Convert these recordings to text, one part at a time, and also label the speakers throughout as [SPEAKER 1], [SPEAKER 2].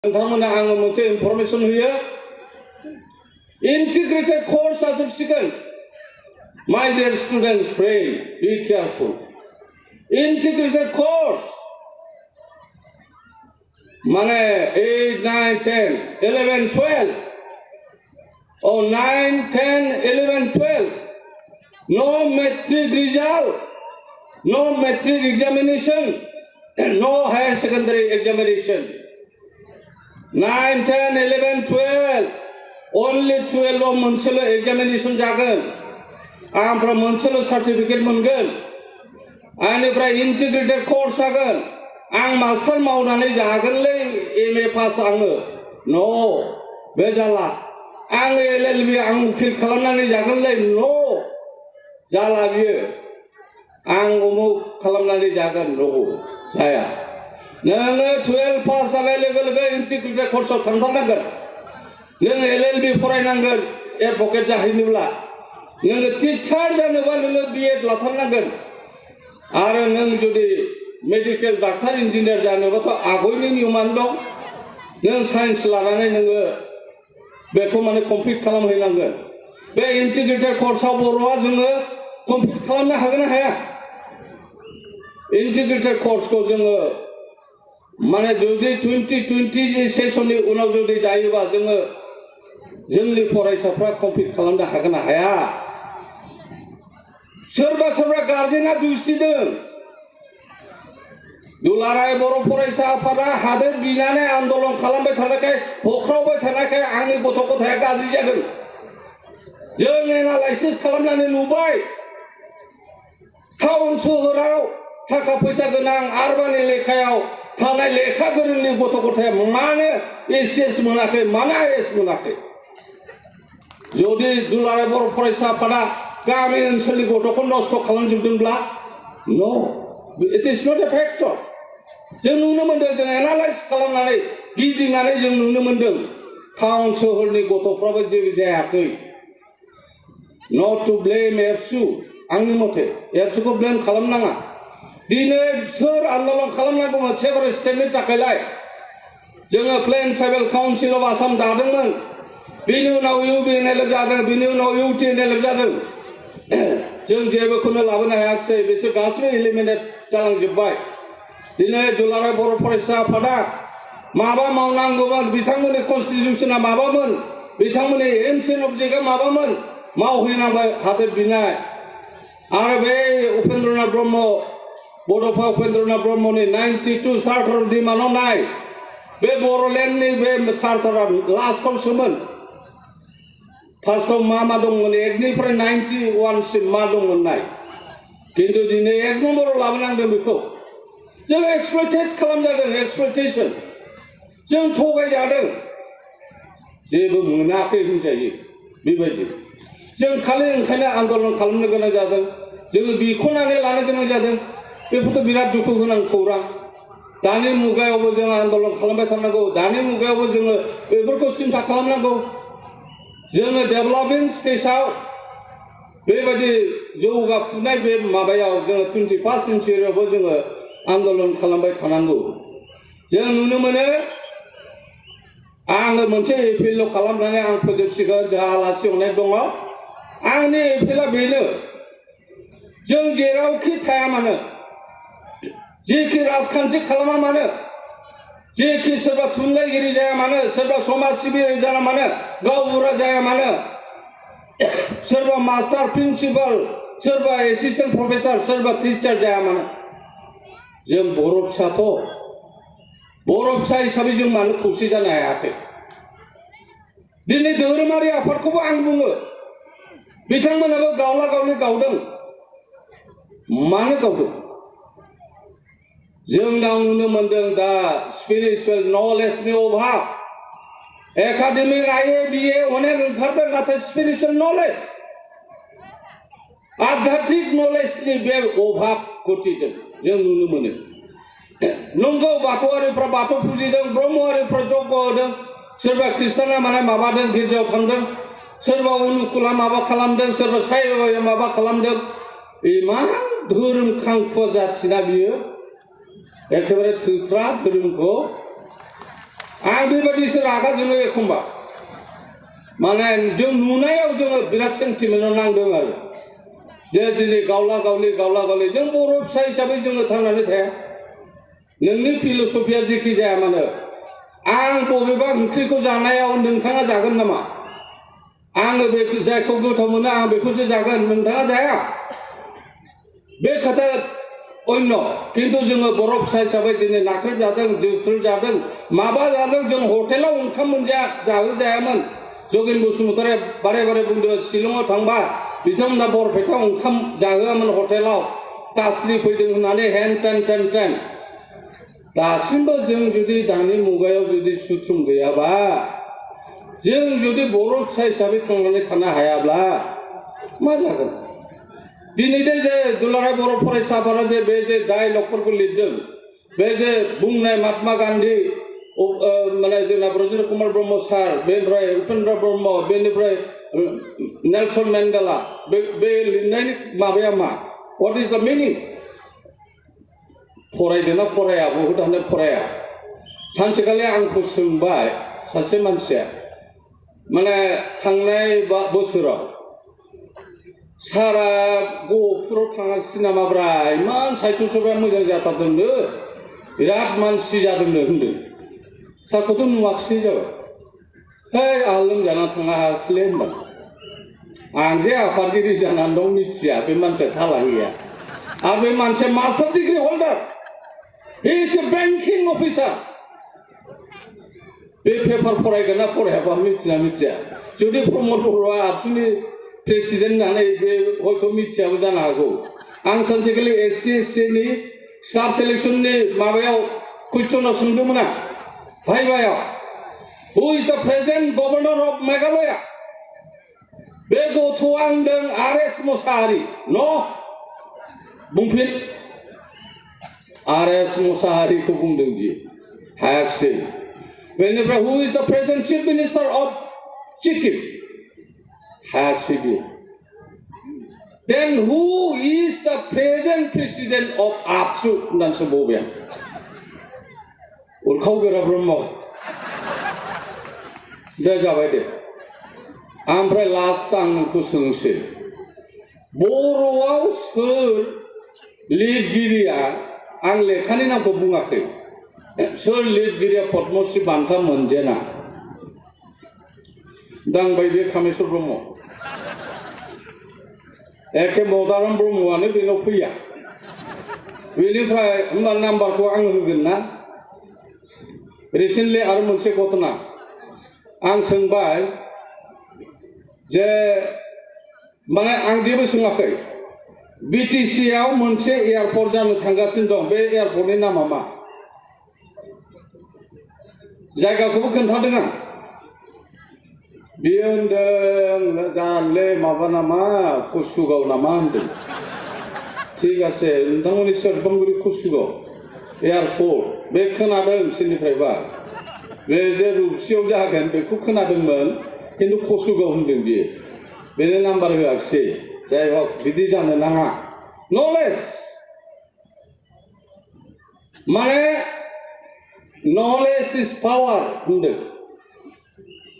[SPEAKER 1] नोंथांमोना आङो मोनसे इनफरमेशन होयो integrated course जाजोबसिगोन my dear students pray be careful integrated course माने 8 9 10 11 12 or 9 10 11 12 no metric result no metric examination no higher secondary examination 9, 10, 11, 12 only 12 of मोनसेल' examination जागोन आमफ्राय मोनसेल' certificate मोनगोन आंनिफ्राय integrated course जागोन आं मास्टार मावनानै जागोनलै MA पास आङो no बे जाला आं LLB आं उकिल खालामनानै जागोनलै no जाला बियो आं उमुक खालामनानै जागोन no जाया नोङो 12 पास जानाय लोगो लोगो integrated course आव थांथारनांगोन नों LLB फरायनांगोन एडभोकेट जाहैनोब्ला नोङो टिचार जानोबा नोङो BEd लाथारनांगोन आरो नों जुदि मेडिकेल डाक्टार इन्जिनियार जानोबाथ' आगयनि नियमानो दं नों साइन्स लानानै नोङो बेखौ माने कमप्लिट खालामहैनांगोन बे integrated course आव बर'आ जोङो कमप्लिट खालामनो हागोन ना हाया integrated course खौ जोङो माने जुदि 2020 सेसननि उनाव जुदि जायोबा जोङो जोंनि फरायसाफ्रा कमप्लिट खालामनो हागोन ना हाया सोरबा गार्जेना दुसिदों दुलाराय बर' फरायसा आफादा हादोर बिनानै आन्दलन खालामबाय थानायखाय होख्रावबाय थानायखाय आंनि गथ' गथाया गाज्रि जादों जों एनालाइसिस खालामनानै नुबाय टाउन सोहोराव थाखा फैसा गोनां आरबान एलेकायाव थानाय लेखा गोरोंनि गथ' गथाया मानो एसएस मोनाखै मानो आइएस मोनाखै जुदि दुलाराय बर' फरायसा आफादा गामि ओनसोलनि गथ'खौ नस्थ' खालामजोबदोंब्ला नो it is not A factor जों नुनो मोन्दों जों एनालाइज खालामनानै गिदिंनानै जों नुनो मोन्दों टाउन सोहोरनि गथ'फ्राबो जेबो जायाखै नट टु ब्लेम एबसु आंनि मथे एबसुखौ ब्लेम खालामनाङा दिनै सोर आन्दलन खालामनांगौमोन सेभारेज स्टेटनि थाखायलाय जोङो plain tribal council of Assam दादोंमोन बिनि उनाव UBNLF जादों बिनि उनाव UTNLF जादों जों जेबोखौनो लाबोनो हायाखिसै बिसोर गासिबो इलिमिनेट जालांजोब्बाय दिनै दुलाराय बर' फरायसा आफादा माबा मावनांगौमोन बिथांमोननि कनस्टिटिउसना माबामोन बिथांमोननि एनसियेन्ट अबजेक्टआ माबामोन मावहैनांबाय हादोर बिनाय आरो बे उपेन्द्रनाथ ब्रह्म बड'फा उपेन्द्रनाथ ब्रह्मनि 92 चार्टार डिमान्डआव नाय बे बर'लेण्डनि बे चार्टारा लास्टआवसोमोन फार्स्टआव मा दंमोन एकनिफ्राय 91 सिम मा दंमोन नाय खिन्थु दिनै एक नम्बराव लाबोनांदों बेखौ जों एक्सप्लइटेट खालामजादों एक्सप्लइटेसन जों थगायजादों जेबो मोनाखै होनजायो बेबायदि जों खालि ओंखायनो आन्दलन खालामनो गोनां जादों जोङो बिख'नानै लानो गोनां जादों बेफोरथ' बिराद दुखु गोनां खौरां दानि मुगायावबो जों आन्दलन खालामबाय थानांगौ दानि मुगायावबो जोङो बेफोरखौ सिन्था खालामनांगौ जोङो डेभेलपिं स्टेजआव बेबायदि जौगाफुनाय बे माबायाव जोङो 21st सेन्चुरियावबो जोङो आन्दलन खालामबाय थानांगौ जों नुनो मोनो आङो मोनसे एपिल खालामनानै आं फोजोबसिगोन जोंहा आलासि अनेक दङ आंनि एपिला बेनो जों जेरावखि थाया मानो जेखि राजखान्थि खालामा मानो जेखि सोरबा थुनलाइगिरि जाया मानो सोरबा समाज सिबियारि जाया मानो गावबुरा जाया मानो सोरबा मास्टार प्रिन्सिपाल सोरबा एसिस्टेन्ट प्रफेसर सोरबा टिचार जाया मानो जों बर' फिसा हिसाबै जों मानो खौसे जानो हायाखै दिनै धोरोमारि आफादखौबो आं बुङो बिथांमोनाबो गावला गावनि गावदों मानो गावदों जोंनाव नुनो मोन्दों दा स्पिरिचुवेल नलेजनि अभाब एकाडेमिक IA BA अनेक ओंखारदों नाथाय स्पिरिचुवेल नलेज आध्यात्मिक नलेजनि बे अभाब घटिदों जों नुनो मोनो नंगौ बाथौआरिफ्रा बाथौ फुजिदों ब्रह्मआरिफ्रा जग्य होदों सोरबा ख्रिस्टाना माने माबादों गिर्जायाव थांदों सोरबा अनुकुला माबा खालामदों सोरबा साइ माबा खालामदों इमान धोरोम खांखुवा जाथिना बियो एखेबारे थोथ्रा धोरोमखौ आं बेबायदिसो रागा जोङो एखमबा माने जों नुनायाव जोङो बिराद सेन्टिमेन्टआव नांदों आरो जे दिनै गावला गावलि जों बर' फिसा हिसाबै जोङो थांनानै थाया नोंनि फिल'सफिया जेखि जाया मानो आं बबेबा ओंख्रिखौ जानायाव नोंथाङा जागोन नामा आङो बे जायखौ गोथाव मोनो आं बेखौसो जागोन नोंथाङा जाया बे खोथा अन्य किन्तु जोङो बर' फिसा हिसाबै दिनै नाख्रेब जादों जोथोर जादों माबा जादों जों हटेलाव ओंखाम जायामोन जगिन बसुमतारी बारे बारे बुंदों शिलंआव थांबा बिथांमोना बरपेटायाव ओंखाम जाहोआमोन हटेलाव कास्रि फैदों होननानै हेन टेन दासिमबो जों जुदि दानि मुगायाव जुदि सुथुम गैयाबा जों जुदि बर' फिसा हिसाबै थांनानै थानो हायाब्ला मा जागोन दिनै जे दुलाराय बर' फरायसा आफादा जे बे जे डायलगफोरखौ लिरदों बे जे बुंनाय महात्मा गान्धी माने जोंना ब्रजेन्द्र कुमार ब्रह्म सार बेनिफ्राय उपेन्द्र ब्रह्म बेनिफ्राय नेलसन मेन्डेला बे लिरनायनि माबाया मा व्हाट इज द मिनिं फरायदोंना फराया बहुतानो फराया सानसेखालि आंखौ सोंबाय सासे मानसिया माने थांनाय बोसोराव सारा गहपुराव थाङाखिसै नामाब्रा इमान साहित्य सभाया मोजां जाथारदोंनो बिराद मानसि जादोंनो होनदों सारखौथ' नुवाखिसै जाबाय है आंहा लोमजाना थांनो हायासैलै होनबाय आं जे आफादगिरि जानानै दं मिथिया बे मानसिया थाला गैया आरो बे मानसिया master degree holder he is a banking officer बे पेपार फरायगोन ना फरायाबा मिथिया जुदि प्रमद बर'आ आबसुनि प्रेसिडेन्ट होननानै बे हयथ' मिथियाबो जानो हागौ आं सानसेखालि SC नि स्टाफ सेलेक्सननि माबायाव कुइसनाव सोंदोंमोन आं भाइभायाव हु इज द प्रेजेन्ट गभर्नर अफ मेघालया बे गथ'आ होनदों RS मोसाहारि न' बुंफिन RS मोसाहारिखौ बुंदों बियो हायाखिसै बेनिफ्राय हु इज द present chief minister of Sikkim हायाखिसै बियो देन हु इज द प्रेजेन्ट प्रेसिडेन्ट अफ आबसु होननानै सोंबावबाय आं उरखावगोरा ब्रह्म दे जाबाय दे ओमफ्राय लास्ट आं नोंखौ सोंसै बर'आव सोर लिरगिरिया आं लेखानि नामखौ बुङाखै सोर लिरगिरिया पद्मश्री बान्था मोनजेना दांबाय बे कामेश्वर ब्रह्म एखे मदाराम ब्रह्मआनो बेनाव फैया बेनिफ्राय होमबा नाम्बारखौ आं होगोन ना रिसेन्टलि आरो मोनसे घटना आं सोंबाय जे माने आं जेबो सोङाखै BTC आव मोनसे एयारपर्ट जानो थांगासिनो दं बे एयारपर्टनि नामा मा जायगाखौबो खोन्थादों आं बियो होनदों जानलै माबा नामा कुसुगाव नामा होनदों थिग আছে नोंथांमोननि सेरफांगुरि कुसुगाव एयारपर्ट बे खोनादों सोरनिफ्रायबा बे जे रुपसियाव जागोन बेखौ खोनादोंमोन किन्तु कुसुगाव होनदों बियो बेनो नाम्बार होआखिसै जाय हक बिदि जानो नाङा नलेज माने नलेज इज पावार होनदों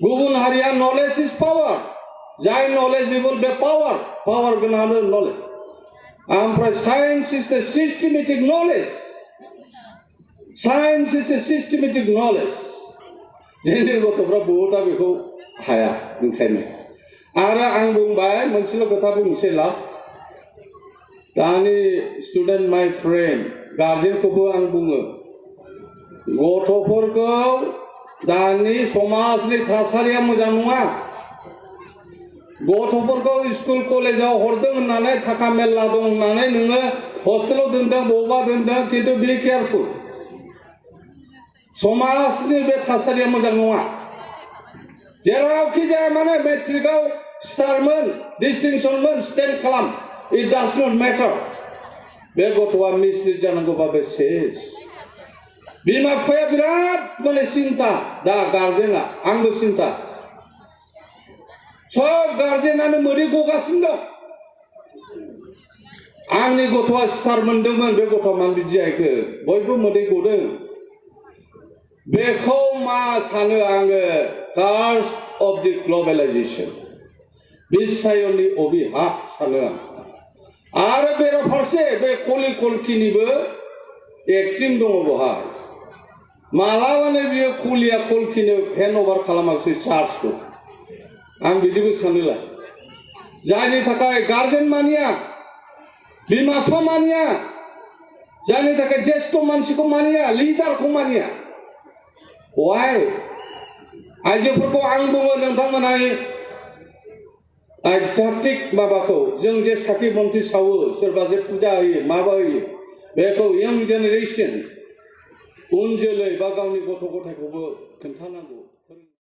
[SPEAKER 1] गुबुन हारिया नलेज इज पावार जाय नलेजेबल बे पावार गोनाङानो नलेज ओमफ्राय science is a systematic knowledge जोंनि गथ'फ्रा बहुता बेखौ हाया ओंखायनो आरो आं बुंबाय मोनसेल' खोथा बुंनोसै लास्ट दानि स्टुडेन्ट माय फ्रेन्ड गार्जेनखौबो आं बुङो गथ'फोरखौ दानि समाजनि थासारिया मोजां नङा गथ'फोरखौ स्कुल कलेजाव हरदों होननानै थाखा मेरला दं होननानै नोङो हस्टेलाव दोनदों बबेबा दोनदों किन्तु बि केयारफुल समाजनि बे थासारिया मोजां नङा जेरावखि जाया माने मेट्रिकआव स्टारमोन डिस्टिंसनमोन स्टेन्ड खालाम इट डाज नट मेटार बे गथ'आ मिसलिड जानांगौबा बे सेस बिमा बिफाया बिराद माने सिन्था दा गार्जेना आंबो सिन्था सब गार्जेनानो मोदै गगासिनो दं आंनि गथ'आ स्टार मोनदोंमोन बे गथ'आ मानो बिदि जाहैखो बयबो मोदै गदों बेखौ मा सानो आङो कार्स अफ दि ग्लबेलाइजेसन बिस्सायननि अभिशाप सानो आं आरो बेराफारसे बे कलि कलकिनिबो एक्टिं दङ बेवहाय मालाबानो बियो कलिया कलकिनो हेन्ड अभार खालामाखिसै चार्जखौ आं बिदिबो सानोला जायनि थाखाय गार्जेन मानिया बिमा बिफा मानिया जायनि थाखाय ज्येष्ठ मानसिखौ मानिया लिडारखौ मानिया वाइ आइजोफोरखौ आं बुङो नोंथांमोनहा आध्यात्मिक माबाखौ जों जे साखि बन्थि सावो सोरबा जे फुजा होयो माबा होयो बेखौ यंग जेनेरेसन उन जोलै बा गावनि गथ' गथायखौबो खोन्थानांगौ